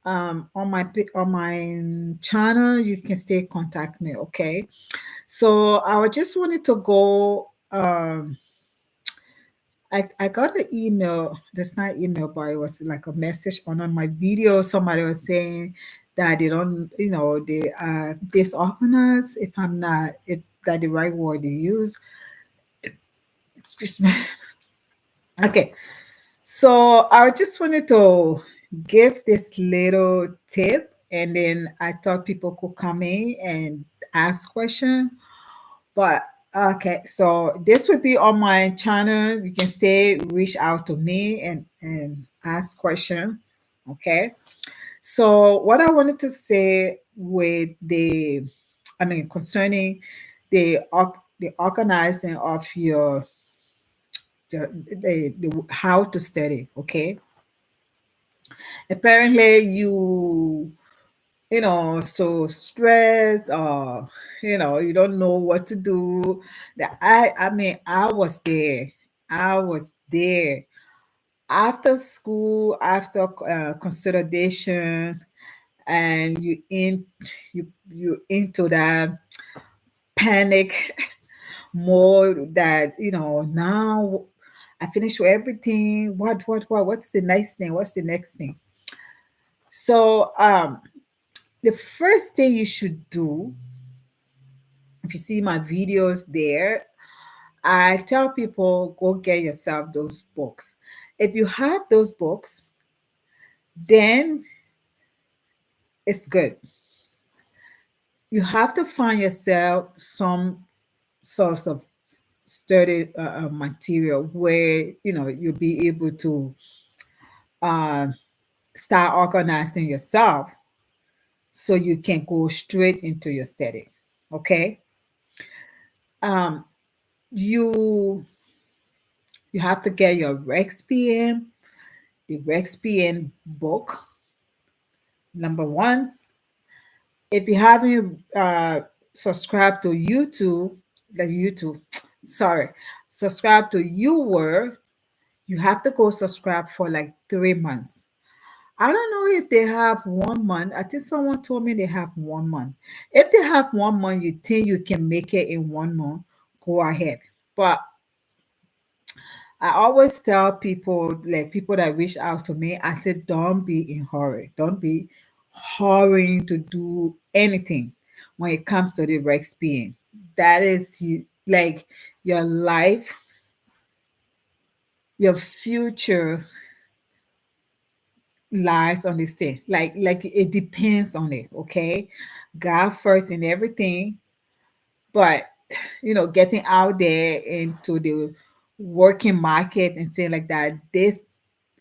on my channel. You can still contact me. Okay. So I just wanted to go. I got an email. That's not email, but it was like a message on my video. Somebody was saying that they don't, they are disorganized. If I'm not, if that the right word to use. Excuse me. Okay. So I just wanted to give this little tip, and then I thought people could come in and ask questions. But okay, so this would be on my channel. You can stay, reach out to me and ask question. Okay. So what I wanted to say with concerning the organizing of your the how to study. Okay. Apparently so stressed, or you don't know what to do. That I was there. I was there after school, after consolidation, and you into that panic mode, that now I finished with everything. What's the next thing? What's the next thing? So the first thing you should do, if you see my videos there, I tell people, go get yourself those books. If you have those books, then it's good. You have to find yourself some source of study material where you'll be able to uh, start organizing yourself, so you can go straight into your study. Okay. um, you you have to get your RexPM, the RexPM book, number one. If you haven't subscribed to YouTube, sorry, subscribe to YouWord, you have to go subscribe for like 3 months. I don't know if they have 1 month. I think someone told me they have 1 month. If they have 1 month, you think you can make it in 1 month, go ahead. But I always tell people, like people that reach out to me, I said, don't be in hurry. Don't be hurrying to do anything when it comes to the Rex being. That is like your life, your future lies on this thing. Like it depends on it. Okay, God first in everything, but getting out there into the working market and things like that. This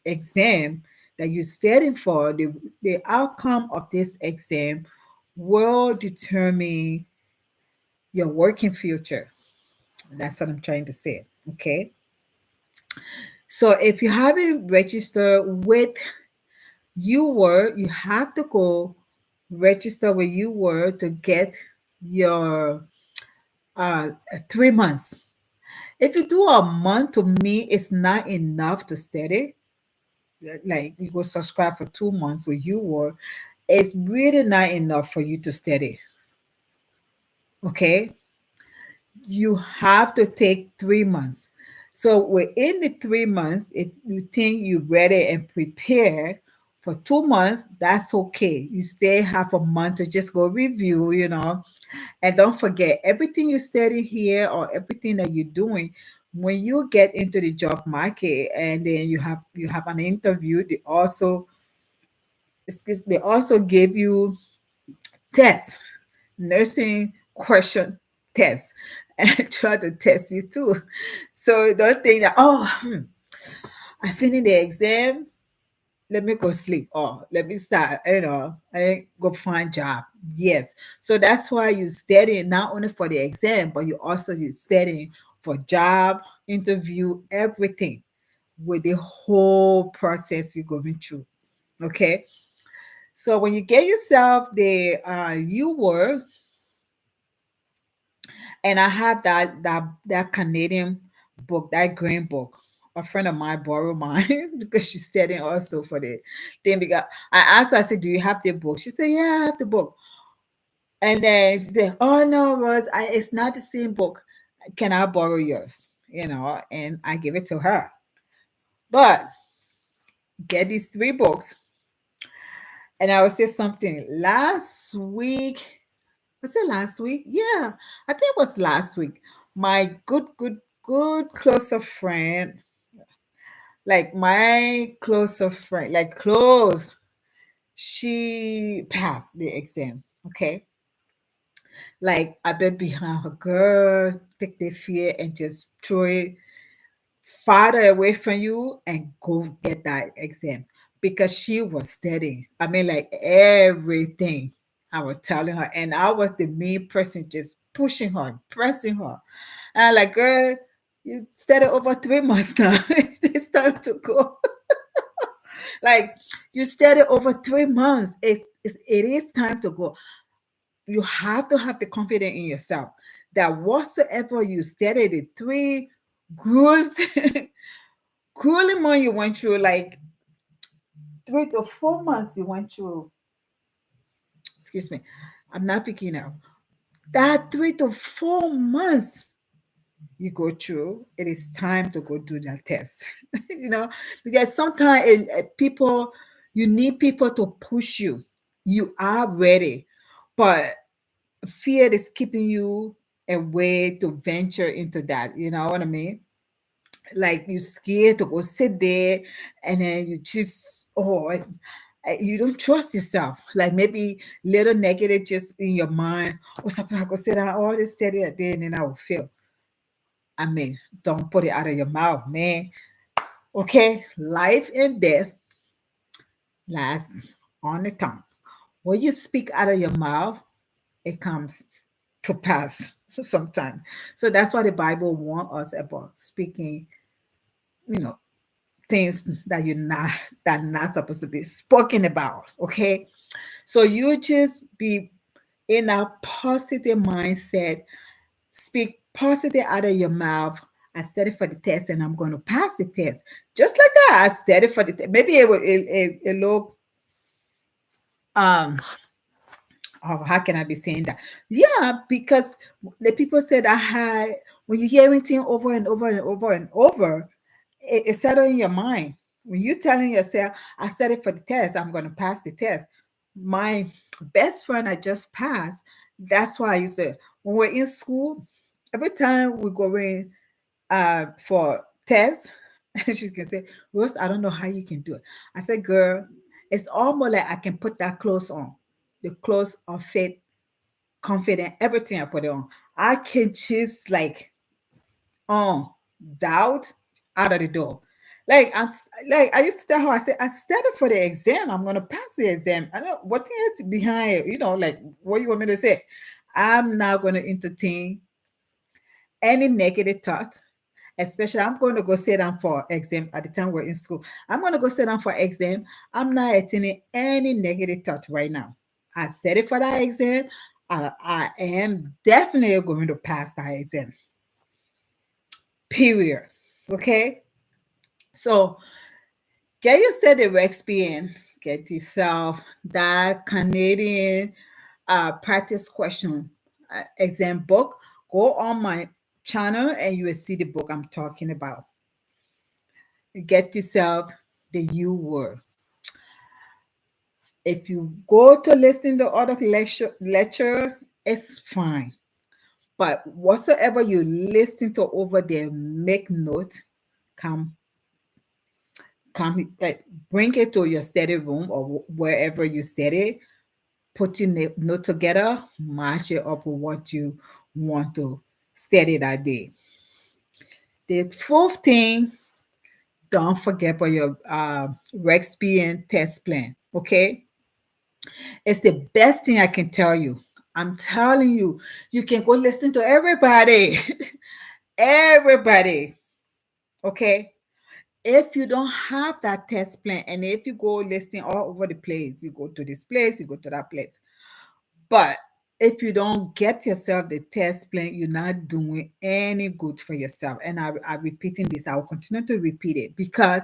exam that you're studying for, the outcome of this exam will determine your working future. That's what I'm trying to say. Okay. So if you haven't registered with you have to go register with to get your 3 months. If you do a month, to me, it's not enough to study. Like you go subscribe for 2 months with it's really not enough for you to study. Okay. You have to take 3 months. So within the 3 months, if you think you're ready and prepared for 2 months, that's okay. You still have a month to just go review, and don't forget everything you study here or everything that you're doing. When you get into the job market and then you have an interview, they also give you tests, nursing question tests, and try to test you too. So don't think that, I finished the exam, let me go sleep, or let me start, I go find job. Yes. So that's why you studying not only for the exam, but you studying for job, interview, everything, with the whole process you're going through. Okay. So when you get yourself the you were, and I have that Canadian book, that green book. a friend of mine borrowed mine because she's studying also for the thing. Because I asked her, I said, "Do you have the book?" She said, "Yeah, I have the book." And then she said, "Oh no, Rose, it's not the same book. Can I borrow yours?" And I give it to her. But get these three books, and I will say something. Last week, was it last week? Yeah, I think it was last week. My good closer friend, like my closer friend, like close, she passed the exam. Okay. Like I've been behind her, girl, take the fear and just throw it farther away from you and go get that exam, because she was studying. I mean, like everything I was telling her, and I was the main person just pushing her, pressing her. And I'm like, girl, you studied over 3 months now. It's time to go. Like you studied over 3 months. It is time to go. You have to have the confidence in yourself that whatsoever you studied, the three grueling, grueling months you went through, like 3 to 4 months you went through. Excuse me, I'm not picking up. That 3 to 4 months you go through, it is time to go do that test. Because sometimes people, you need people to push you. You are ready, but fear is keeping you away to venture into that. You know what I mean? Like you scared to go sit there, and then you just you don't trust yourself. Like maybe little negative just in your mind. Oh, something I go sit down all this steady a day and then I will fail. I mean, don't put it out of your mouth, man. Okay, life and death lies on the tongue. What you speak out of your mouth, it comes to pass sometime. So that's why the Bible warns us about speaking, you know, things that not supposed to be spoken about. Okay. So you just be in a positive mindset, speak positive out of your mouth. I studied for the test and I'm going to pass the test. Just like that. I studied for the test. Maybe it look um oh, how can I be saying that? Yeah, because the people said I had, when you hear anything over and over and over and over, it's settled in your mind. When you're telling yourself, I studied for the test, I'm going to pass the test. My best friend I just passed, that's why I used to, when we're in school, every time we go in for tests, she can say, Rose, I don't know how you can do it. I said, girl, it's almost like I can put that clothes on. The clothes are fit, confident, everything I put it on. I can just like doubt out of the door. Like like I used to tell her, I said, I studied for the exam. I'm gonna pass the exam. I know what is behind it, like what you want me to say. I'm not gonna entertain any negative thought. Especially, I'm going to go sit down for exam at the time we're in school. I'm going to go sit down for exam. I'm not attending any negative thought right now. I studied for that exam. I am definitely going to pass that exam. Period. Okay. So get yourself the Rexpian. Get yourself that Canadian practice question exam book. Go on my channel and you will see the book I'm talking about. Get yourself the U word. If you go to listen to other lecture, it's fine. But whatsoever you listen to over there, make note, come, come, bring it to your study room or wherever you study. Put your note together, match it up with what you want to study that day. The fourth thing, don't forget about your Rexpian test plan. Okay, it's the best thing I can tell you. I'm telling you, you can go listen to everybody. Everybody. Okay. If you don't have that test plan, and if you go listening all over the place, you go to this place, you go to that place. But if you don't get yourself the test plan, you're not doing any good for yourself. And I'm repeating this. I will continue to repeat it because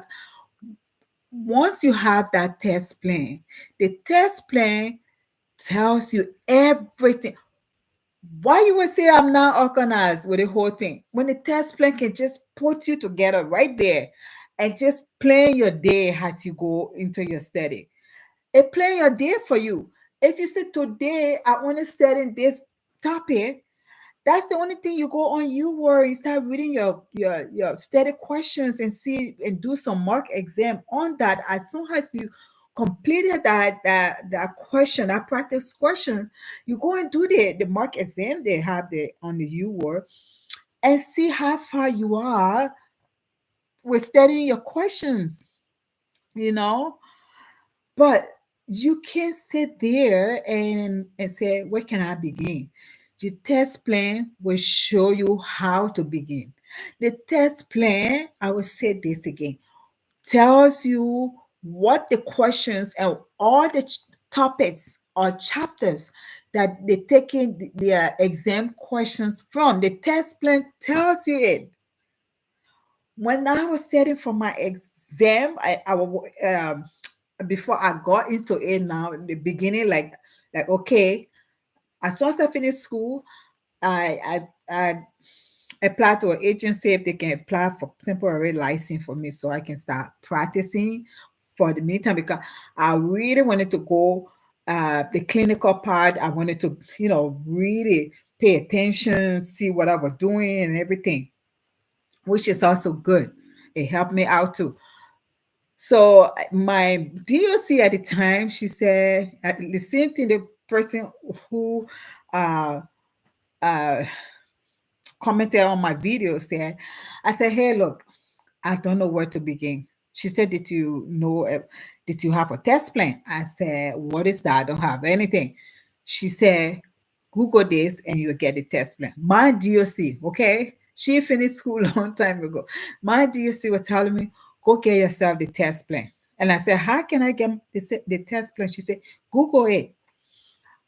once you have that test plan, the test plan tells you everything. Why you would say I'm not organized with the whole thing when the test plan can just put you together right there and just plan your day as you go into your study. It plan your day for you. If you say today I want to study this topic, that's the only thing. You go on YouWord and start reading your study questions and see and do some mock exam on that. As soon as you completed that question, that practice question, you go and do the mock exam they have the on the YouWord and see how far you are with studying your questions, you know. But you can't sit there and say, where can I begin? The test plan will show you how to begin. The test plan, I will say this again, tells you what the questions and all the topics or chapters that they taking their exam questions from. The test plan tells you it. When I was studying for my exam, before I got into it now, in the beginning, like okay, as soon as I finished school, I applied to an agency if they can apply for temporary license for me so I can start practicing for the meantime because I really wanted to go the clinical part. I wanted to, really pay attention, see what I was doing and everything, which is also good. It helped me out too. So my DOC at the time, she said, the same thing the person who uh, uh, commented on my video said, I said, hey, look, I don't know where to begin. She said, did you have a test plan? I said, what is that? I don't have anything. She said, Google this and you'll get the test plan. My DOC, okay? She finished school a long time ago. My DOC was telling me, go get yourself the test plan. And I said, how can I get the test plan? She said, Google it.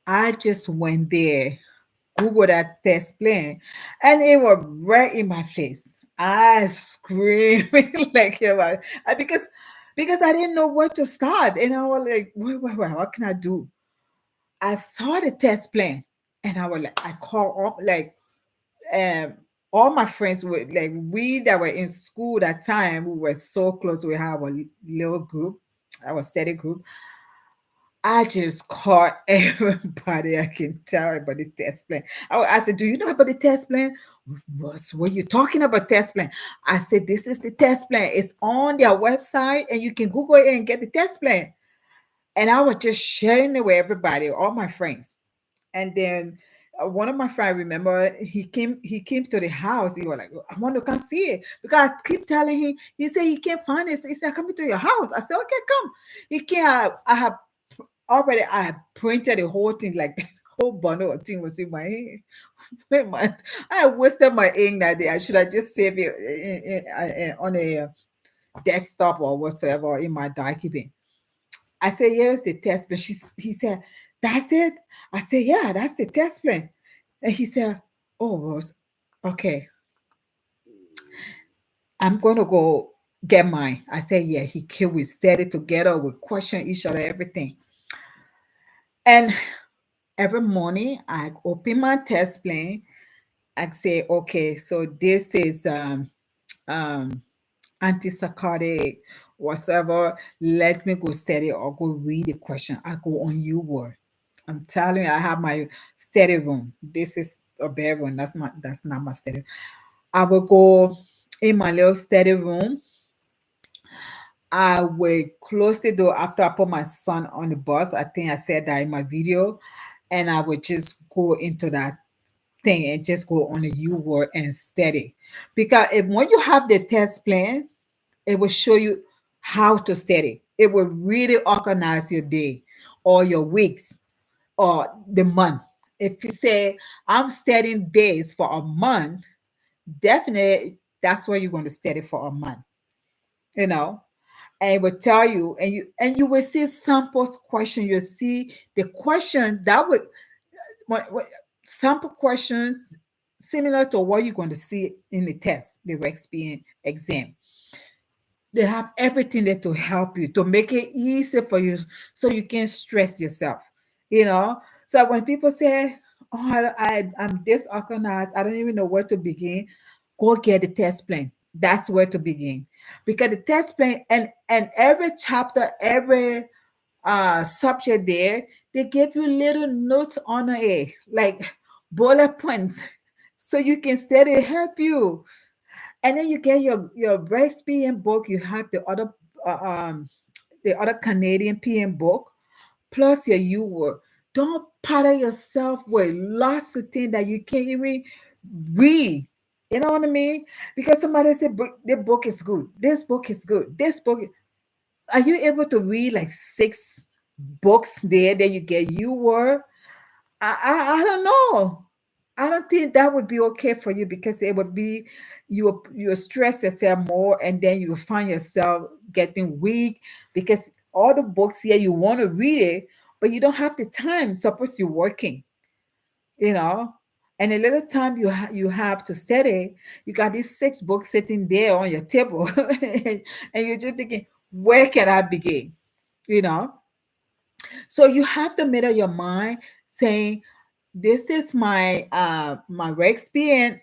I just went there, Google that test plan, and it was right in my face. I screaming like because I didn't know where to start, and I was like, wait, what can I do? I saw the test plan, and I was like, I called up like um all my friends were like we that were in school that time. We were so close. We have a little group, our study group. I just caught everybody I can tell about the test plan. I said, do you know about the test plan? What you talking about test plan? I said, this is the test plan. It's on their website and you can Google it and get the test plan. And I was just sharing it with everybody, all my friends. And then one of my friends, remember, he came to the house. He was like, I want to come see it. Because I keep telling him, he said he can't find it. So he said, coming to your house. I said, okay, come. He can't. I have already I had printed the whole thing, like the whole bundle of thing was in my hand. Wait, man, I wasted my ink that day. I should have just saved it on a desktop or whatsoever in my document. I said, here's the test plan. He said, that's it? I said, yeah, that's the test plan. And he said, oh, Rose, okay, I'm going to go get mine. I said, yeah, we said it together. We question each other, everything. And every morning I open my test plan. I say, okay, so this is um antipsychotic, whatever. Let me go study or go read the question. I go on YouWord. I'm telling you, I have my study room. This is a bedroom. That's not my study. I will go in my little study room. I will close the door after I put my son on the bus. I think I said that in my video. And I would just go into that thing and just go on the U word and study. Because when you have the test plan, it will show you how to study. It will really organize your day or your weeks or the month. If you say, I'm studying days for a month, definitely that's what you're going to study for a month, you know. And it will tell you, and you will see samples question. You see the question that would sample questions similar to what you're going to see in the test, the Rexpian exam. They have everything there to help you, to make it easy for you so you can stress yourself, you know. So when people say, oh, I'm disorganized, I don't even know where to begin, go get the test plan. That's where to begin. Because the test plan and every chapter, every subject there, they give you little notes on it, like bullet points, so you can study, help you. And then you get your Brex PM book. You have uh, um the other Canadian PM book, plus your U work. Don't pattern yourself with lots of things that you can't even read. You know what I mean? Because somebody said the book is good. This book is good. This book. Are you able to read like six books there that you get you were? I don't know. I don't think that would be okay for you, because it would be you stress yourself more, and then you will find yourself getting weak, because all the books here you want to read it, but you don't have the time. Suppose you're working, you know, and a little time you have to study. You got these six books sitting there on your table, and you're just thinking, where can I begin? You know, so you have to make up your mind saying, this is my Rexpian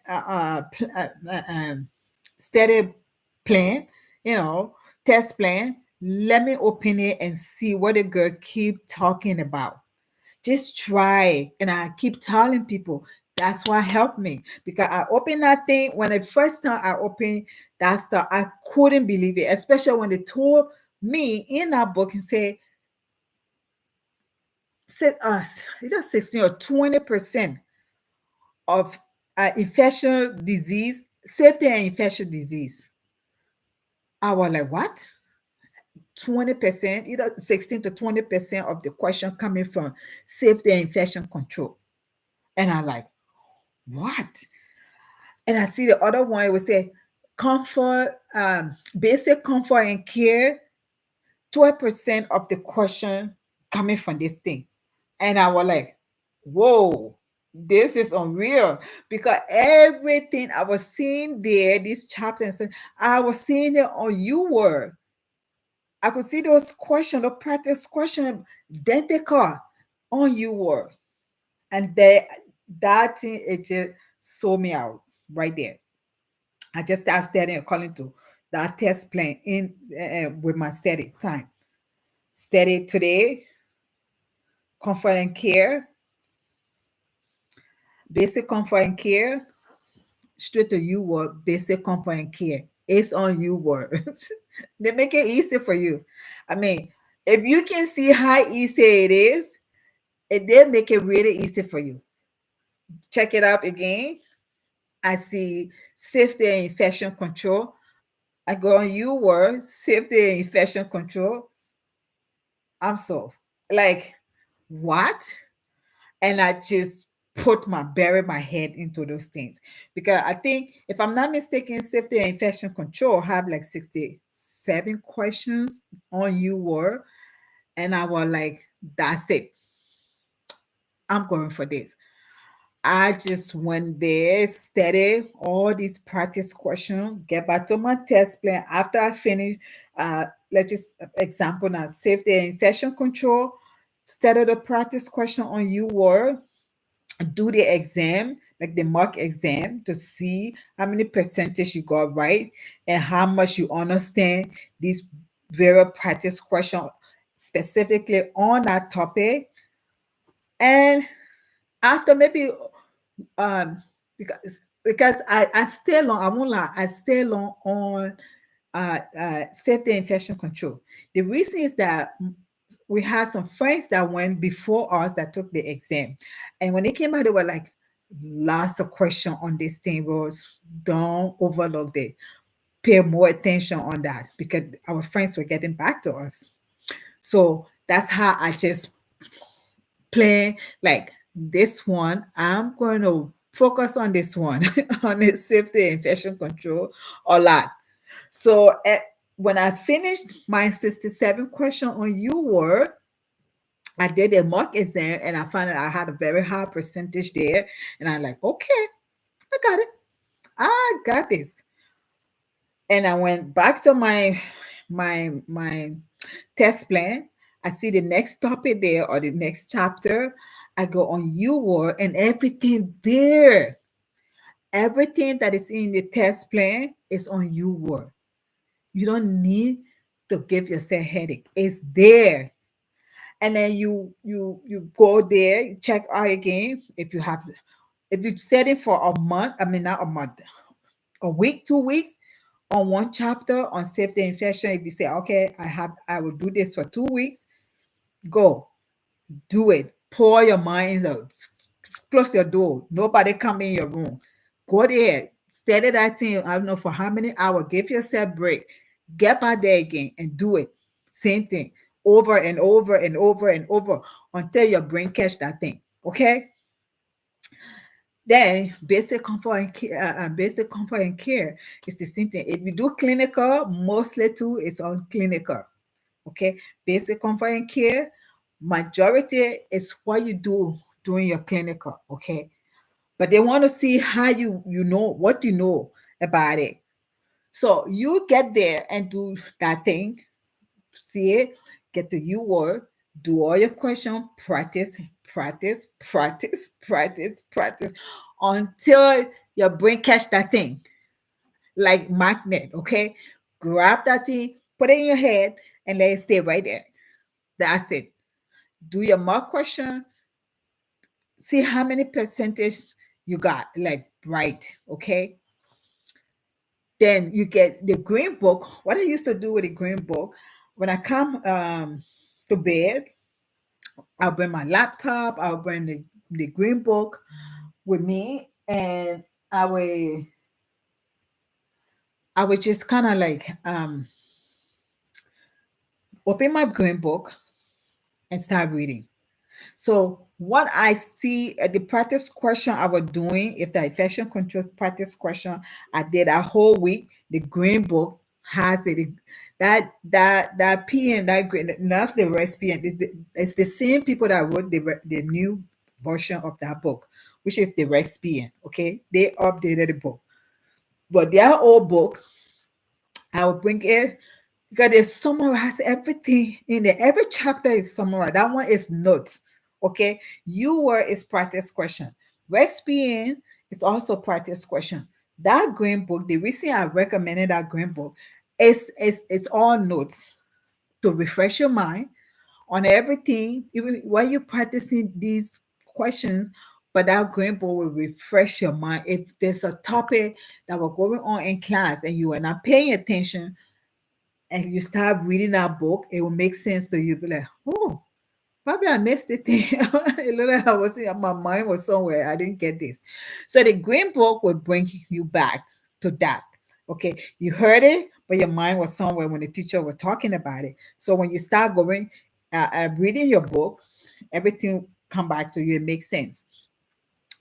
study plan, you know, test plan. Let me open it and see what the girl keep talking about. Just try it. And I keep telling people that's what helped me, because I opened that thing. When the first time I opened that stuff, I couldn't believe it, especially when they told me in that book and say, said us, just 16 or 20% of infectious disease, safety and infectious disease. I was like, what? 20%, either 16 to 20% of the question coming from safety and infection control. And I'm like, what? And I see the other one, it would say comfort, basic comfort and care, 12% of the question coming from this thing. And I was like, whoa, this is unreal. Because everything I was seeing there, this chapter, and stuff, I was seeing it on you were. I could see those questions, the practice question, identical on you were. And that thing, it just sold me out right there. I just started studying according to that test plan in with my study time. Study today, comfort and care, basic comfort and care, straight to you word, basic comfort and care. It's on you word. They make it easy for you. I mean, if you can see how easy it is, it did make it really easy for you. Check it out again. I see safety and infection control. I go on you word, safety and infection control. I'm so like, what? And I just bury my head into those things, because I think, if I'm not mistaken, safety and infection control have like 67 questions on you were, and I was like, that's it. I'm going for this. I just went there, study all these practice questions, get back to my test plan after I finish. Let's just example now, safety and infection control. Study the practice question on you were, do the exam, like the mock exam, to see how many percentage you got right and how much you understand these very practice questions specifically on that topic. And after maybe because I stay long, I won't lie, I stay long on safety and infection control. The reason is that we had some friends that went before us that took the exam. And when they came out, they were like, lots of questions on this thing, Rose. Don't overlook it. Pay more attention on that, because our friends were getting back to us. So that's how I just play like this one. I'm going to focus on this one on the safety and infection control a lot. So when I finished my 67 question on you were, I did a mock exam and I found out I had a very high percentage there. And I'm like, okay, I got it. I got this. And I went back to my test plan. I see the next topic there or the next chapter. I go on UWorld and everything there, everything that is in the test plan is on UWorld. You don't need to give yourself headache. It's there. And then you go there, you check out again. If you set it for a month, I mean not a month, a week, 2 weeks on one chapter on safety infection. If you say, okay, I will do this for 2 weeks, go do it. Pour your minds out. Close your door. Nobody come in your room. Go there. Study that thing. I don't know for how many hours. Give yourself break. Get back there again and do it. Same thing. Over and over and over and over until your brain catch that thing. Okay? Then basic comfort and care is the same thing. If you do clinical, mostly too, it's on clinical. Okay, basic comfort and care, majority is what you do during your clinical. Okay, but they want to see how you know what you know about it. So you get there and do that thing, see it, get the U word, do all your question, practice, practice, practice, practice, practice until your brain catch that thing like magnet. Okay, grab that thing, put it in your head, and let it stay right there. That's it. Do your mock question, see how many percentage you got, like right. Okay, then you get the green book. What I used to do with the green book, when I come to bed, I'll bring my laptop, I'll bring the green book with me, and I will I would just kind of like open my green book and start reading. So what I see the practice question I was doing, if the infection control practice question I did a whole week, the green book has it. That PN, that green, that's the recipe. It's the same people that wrote the new version of that book, which is the Rex Okay, they updated the book, but their old book I will bring it because they summarize everything in there. Every chapter is summarized. That one is notes. Okay. You were is practice question. Rex PN is also practice question. That green book, the reason I recommended that green book is it's all notes to refresh your mind on everything, even while you're practicing these questions. But that green book will refresh your mind. If there's a topic that was going on in class and you are not paying attention, and you start reading that book, it will make sense to you. Be like, oh, probably I missed it. A little, I was my mind was somewhere. I didn't get this. So the green book will bring you back to that. Okay, you heard it, but your mind was somewhere when the teacher was talking about it. So when you start going, reading your book, everything come back to you. It makes sense.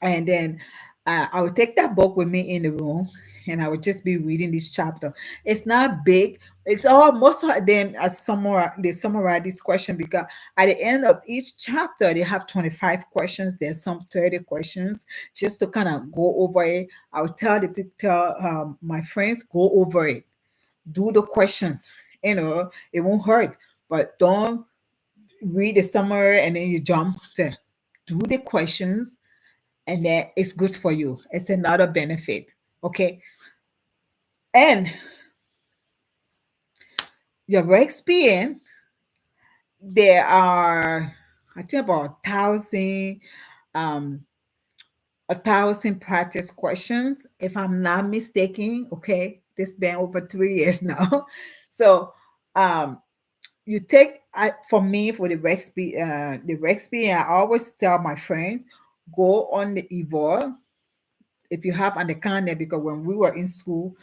And then I would take that book with me in the room and I would just be reading this chapter. It's not big. It's all most of them as summarize this question because at the end of each chapter they have 25 questions. There's some 30 questions just to kind of go over it. I would tell the people, tell my friends, go over it, do the questions. It won't hurt, but don't read the summary and then you jump to do the questions, and that it's good for you. It's another benefit. Okay. And your experience, there are, I think about um, 1,000 practice questions, if I'm not mistaken. Okay. This been over 3 years now. So um you take for me for the Rexp, I always tell my friends, go on the Evolve if you have an account there, because when we were in school,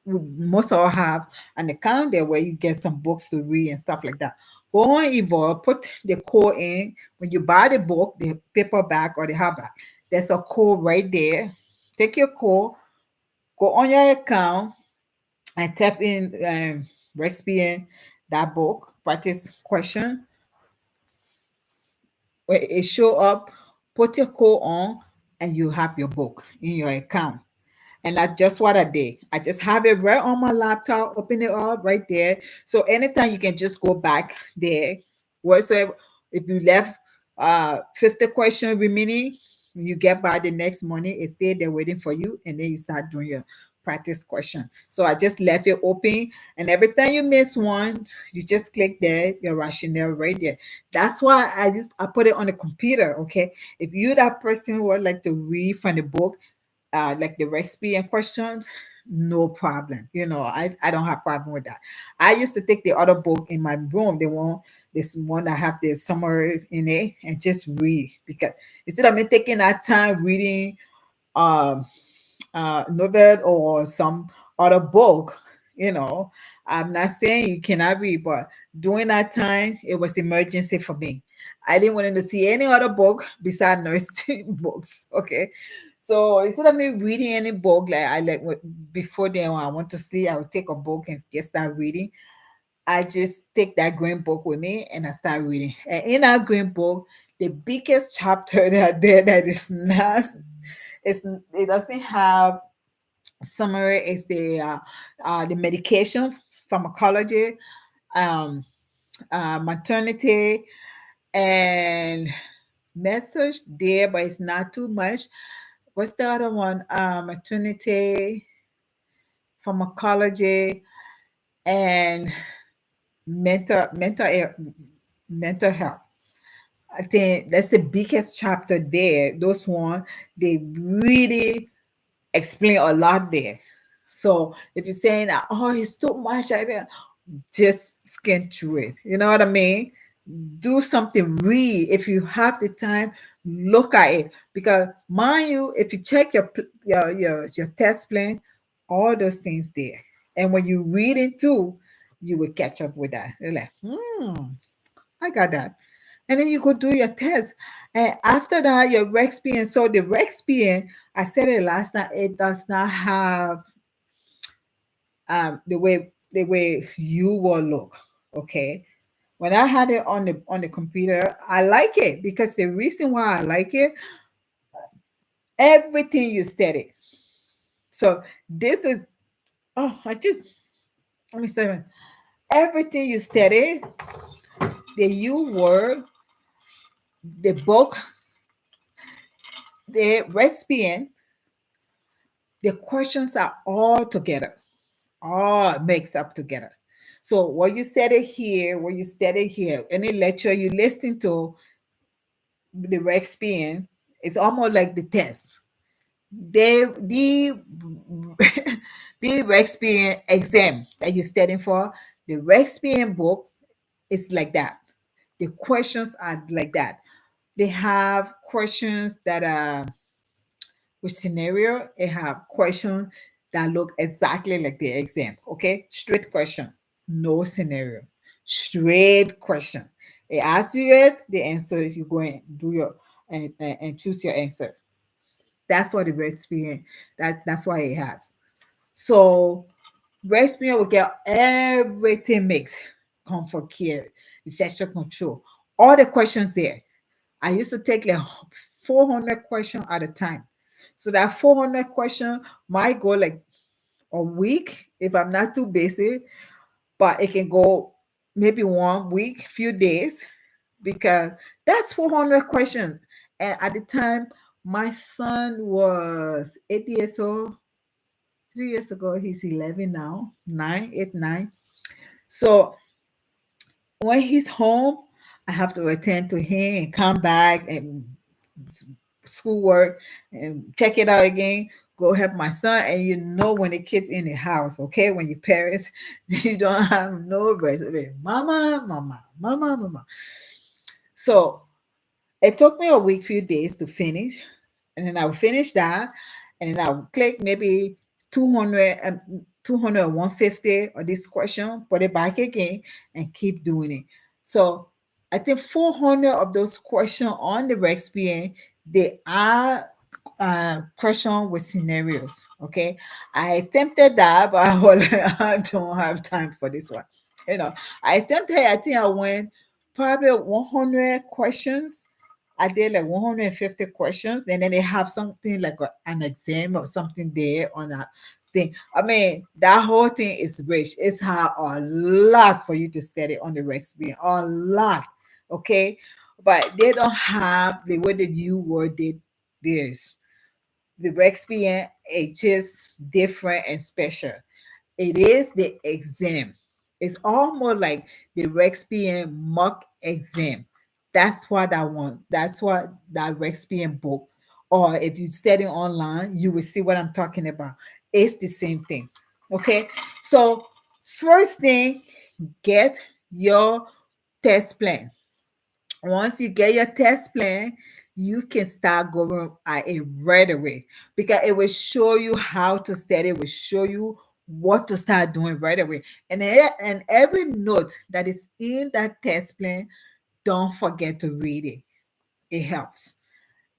we most all have an account there where you get some books to read and stuff like that. Go on Evolve, put the code in. When you buy the book, the paperback or the hardback, there's a code right there. Take your code, go on your account, and type in Rexpian, that book, practice question, when it show up, put your code on, and you have your book in your account. And that's just what I did. I just have it right on my laptop, open it up right there. So anytime you can just go back there. Whatsoever, if you left 50 question remaining, you get by the next morning, it's there waiting for you, and then you start doing your practice question. So I just left it open, and every time you miss one, you just click there, your rationale right there. That's why I put it on the computer. Okay. If you that person who would like to read from the book, like the recipe and questions, no problem. I don't have problem with that. I used to take the other book in my room, this one that have the summary in it, and just read, because instead of me taking that time reading um novel or some other book, you know, I'm not saying you cannot read, but during that time, it was emergency for me. I didn't want to see any other book beside nursing books. Okay. So instead of me reading any book, like before then when I want to sleep, I would take a book and just start reading. I just take that green book with me and I start reading. And in that green book, the biggest chapter that there that is not, it doesn't have summary, is the medication, pharmacology, um, maternity, and message there, but it's not too much. What's the other one? Maternity, pharmacology, and mental mental mental health. I think that's the biggest chapter there. Those one, they really explain a lot there. So if you're saying that, oh, it's too much, just scan through it. You know what I mean? Do something, read. If you have the time, look at it. Because mind you, if you check your test plan, all those things there. And when you read it too, you will catch up with that. You're like, I got that. And then you go do your test. And after that, your Rexpian. So the Rexpian, I said it last night, it does not have the way you will look. Okay. When I had it on the computer, I like it, because the reason why I like it, everything you study. So this is, oh, I just, let me say, everything you study, the you word, the book, the Rexpian, the questions are all together, all mixed up together. So what you study here, what you study here, any lecture you listen to, the Rexpian, it's almost like the test. The the Rexpian exam that you're studying for, the Rexpian book is like that. The questions are like that. They have questions that are with scenario. They have questions that look exactly like the exam. Okay, straight question, no scenario, straight question. They ask you it, the answer, you go and do your and choose your answer. That's what the Rexpian, that's why it has. So Rexpian will get everything mixed. Comfort care, infection control, all the questions there. I used to take like 400 questions at a time. So that 400 question might go like a week if I'm not too busy, but it can go maybe 1 week, few days, because that's 400 questions. And at the time, my son was 8 years old. 3 years ago, he's 11 now, 9, 8, 9. So when he's home, I have to attend to him and come back and schoolwork and check it out again. Go help my son, and when the kids in the house, okay, when your parents, you don't have no rest. Mama, mama, mama, mama. So it took me a week, few days to finish, and then I would finish that, and then I would click maybe 200, 200 or 150 or this question, put it back again, and keep doing it. So I think 400 of those questions on the Rexpian, they are question with scenarios. Okay, I attempted that, but I was like, I don't have time for this one. You know, I attempted. I think I went probably 100 questions, I did like 150 questions, and then they have something like an exam or something there on that thing. I mean, that whole thing is rich. It's had a lot for you to study on the Rexby, a lot. Okay, but they don't have the way that you worded this. The Rexby is just different and special. It is the exam. It's almost like the Rexpian mock exam. That's what I want. That's what that Rexpian book. Or if you study online, you will see what I'm talking about. It's the same thing. Okay. So first thing, get your test plan. Once you get your test plan, you can start going at it right away because it will show you how to study, it will show you what to start doing right away. And every note that is in that test plan, don't forget to read it. It helps.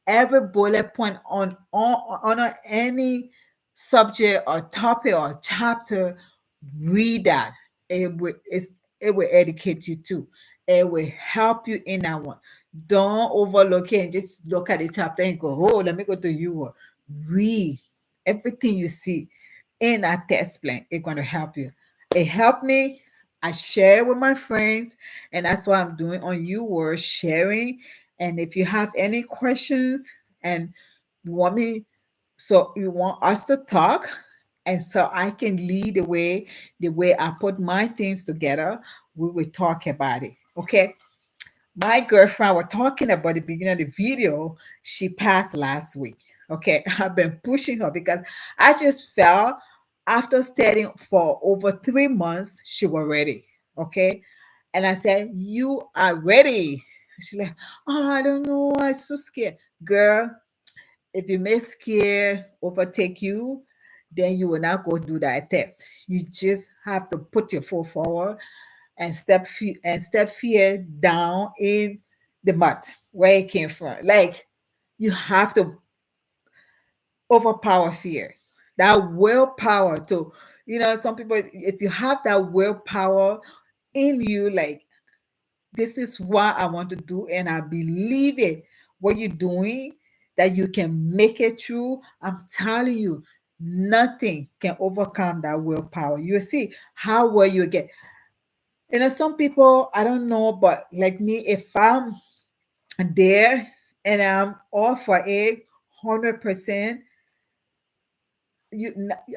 Every bullet point on any subject or topic or chapter, read that. It will educate you too. It will help you in that one. Don't overlook it and just look at the chapter and go, oh, let me go to you. Read everything you see in that test plan. It's going to help you. It helped me. I share with my friends, and that's what I'm doing on you were sharing. And if you have any questions and you want me, so you want us to talk, and so I can lead the way I put my things together, we will talk about it. Okay. My girlfriend, we're talking about the beginning of the video, she passed last week. Okay. I've been pushing her because I just felt after studying for over 3 months, she was ready. Okay. And I said, you are ready. She's like, oh, I don't know. I'm so scared. Girl, if you make scare overtake you, then you will not go do that test. You just have to put your foot forward and step fear down in the mud where it came from. Like you have to overpower fear. That willpower to, some people, if you have that willpower in you, like this is what I want to do, and I believe it. What you're doing, that you can make it through. I'm telling you, nothing can overcome that willpower. You see how well you get. Some people, I don't know, but like me, if I'm there and I'm all for it, 100%,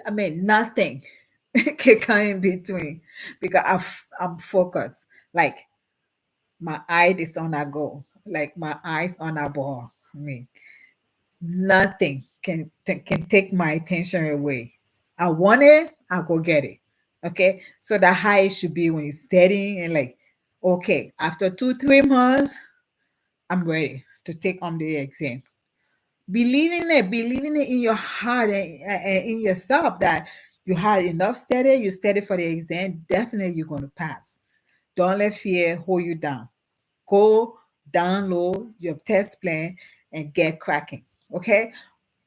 I mean, nothing can come in between because I'm focused. Like my eye is on a goal, like my eyes on a ball. I mean, nothing can take my attention away. I want it, I'll go get it. Okay. So the high should be when you're studying and like, okay, after 2, 3 months, I'm ready to take on the exam. Believing it in your heart and in yourself that you had enough study, you study for the exam, definitely you're going to pass. Don't let fear hold you down. Go download your test plan and get cracking. Okay.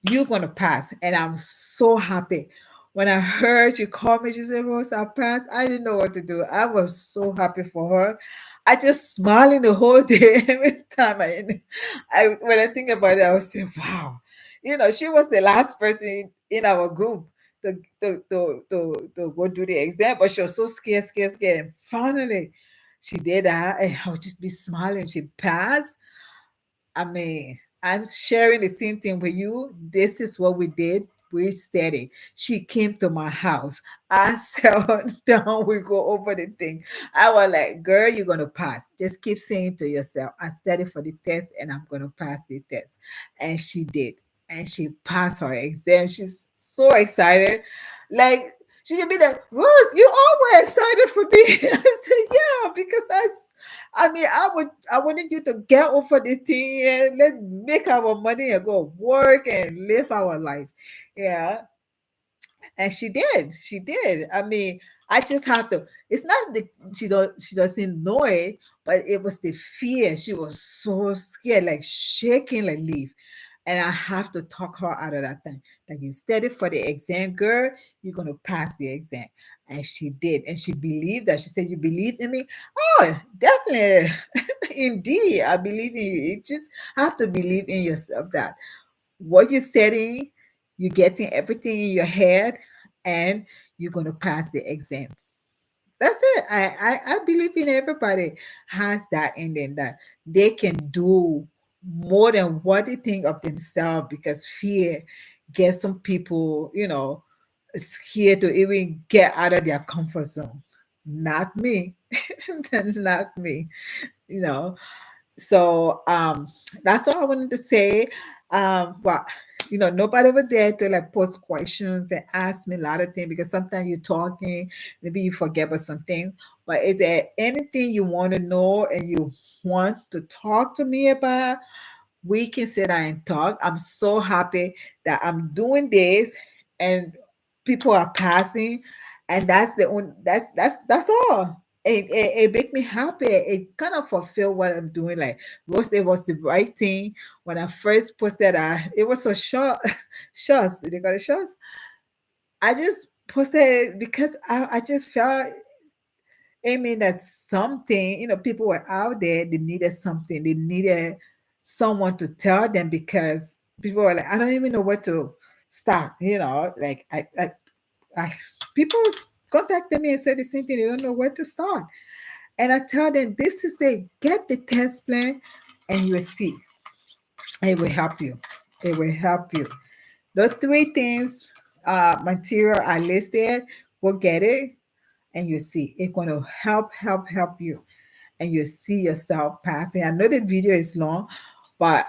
You're going to pass. And I'm so happy. When I heard you call me, she said, Rose, I passed. I didn't know what to do. I was so happy for her. I just smiling the whole day. Every time when I think about it, I was saying, wow. She was the last person in our group to go do the exam, but she was so scared, scared, scared. And finally, she did that, and I would just be smiling. She passed. I mean, I'm sharing the same thing with you. This is what we did. We studied. She came to my house. I sat down. We go over the thing. I was like, girl, you're going to pass. Just keep saying to yourself, I studied for the test and I'm going to pass the test. And she did. And she passed her exam. She's so excited. Like, she can be like, Rose, you always excited for me. I said, yeah, because I wanted you to get over the thing and let's make our money and go work and live our life. Yeah. And she did. She did. I mean, I just have to. It's not that she doesn't know it, but it was the fear. She was so scared, like shaking like leaf. And I have to talk her out of that thing. That you studied for the exam, girl, you're gonna pass the exam. And she did. And she believed that. She said, "You believe in me?" Oh, definitely. Indeed, I believe in you. You just have to believe in yourself that what you're studying, you're getting everything in your head, and you're gonna pass the exam. That's it. I believe in everybody has that in them that they can do more than what they think of themselves, because fear gets some people, scared to even get out of their comfort zone. Not me. Not me. You know. So that's all I wanted to say. But nobody over there to like post questions and ask me a lot of things, because sometimes you're talking, maybe you forget about some things. But is there anything you want to know and you want to talk to me about? We can sit down and talk. I'm so happy that I'm doing this and people are passing, and that's the only that's all. It make me happy. It kind of fulfill what I'm doing. Like Rose, it was the right thing when I first posted. It was so short, shorts. Did they got it shorts? I just posted it because I just felt, I mean, that something, people were out there, they needed something. They needed someone to tell them, because people were like, I don't even know where to start, like I people contacted me and said the same thing. They don't know where to start. And I tell them, this is it. Get the test plan and you will see. It will help you. It will help you. The three things, material I listed, go get it and you see. It's going to help you, and you see yourself passing. I know the video is long, but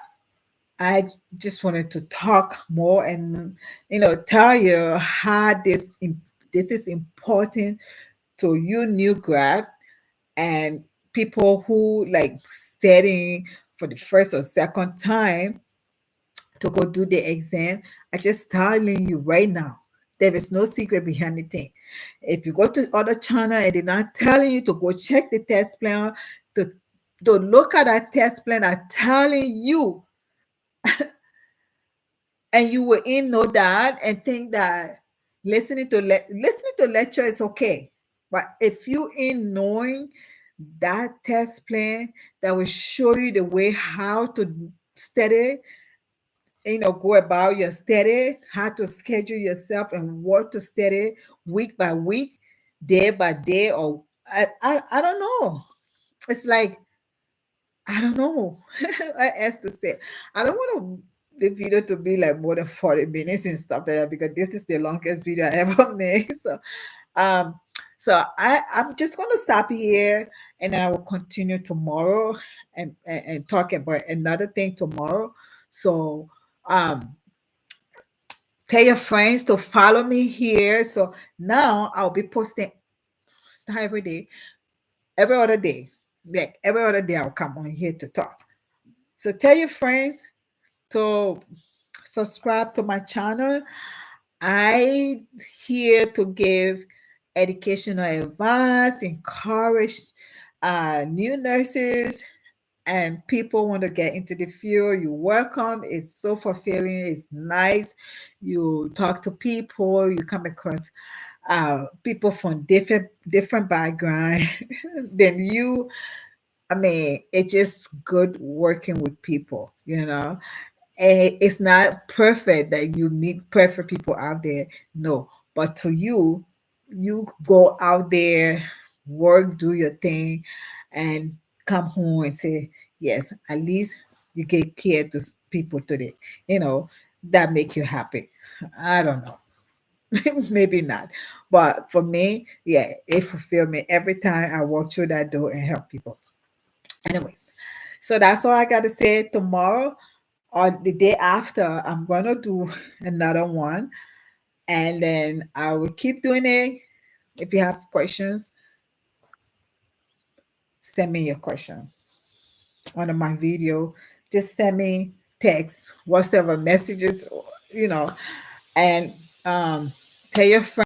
I just wanted to talk more and tell you how this is important to you new grad and people who like studying for the first or second time to go do the exam. I just telling you right now, there is no secret behind the thing. If you go to other channel and they're not telling you to go check the test plan, to look at that test plan, I'm telling you, and you will in know that and think that listening to lecture is okay. But if you in knowing that test plan that will show you the way how to study, go about your study, how to schedule yourself and what to study week by week, day by day, or I don't know. It's like I don't know. I asked to say I don't want the video to be like more than 40 minutes and stuff like that, because this is the longest video I ever made. Um I'm just gonna stop here, and I will continue tomorrow and talk about another thing tomorrow. So um tell your friends to follow me here. So now I'll be posting not every day, every other day. Like every other day I'll come on here to talk. So tell your friends to subscribe to my channel. I here to give educational advice, encourage new nurses and people want to get into the field. You welcome. It's so fulfilling. It's nice. You talk to people. You come across people from different background than you. I mean, it's just good working with people. It's not perfect that you meet perfect people out there. No, but to you, you go out there, work, do your thing, and come home and say, yes, at least you get care to people today. That make you happy. I don't know. Maybe not. But for me, yeah, it fulfilled me every time I walk through that door and help people. Anyways, so that's all I got to say. Tomorrow or the day after, I'm going to do another one. And then I will keep doing it. If you have questions, send me your question under my video. Just send me text, whatever messages, you know, and tell your friends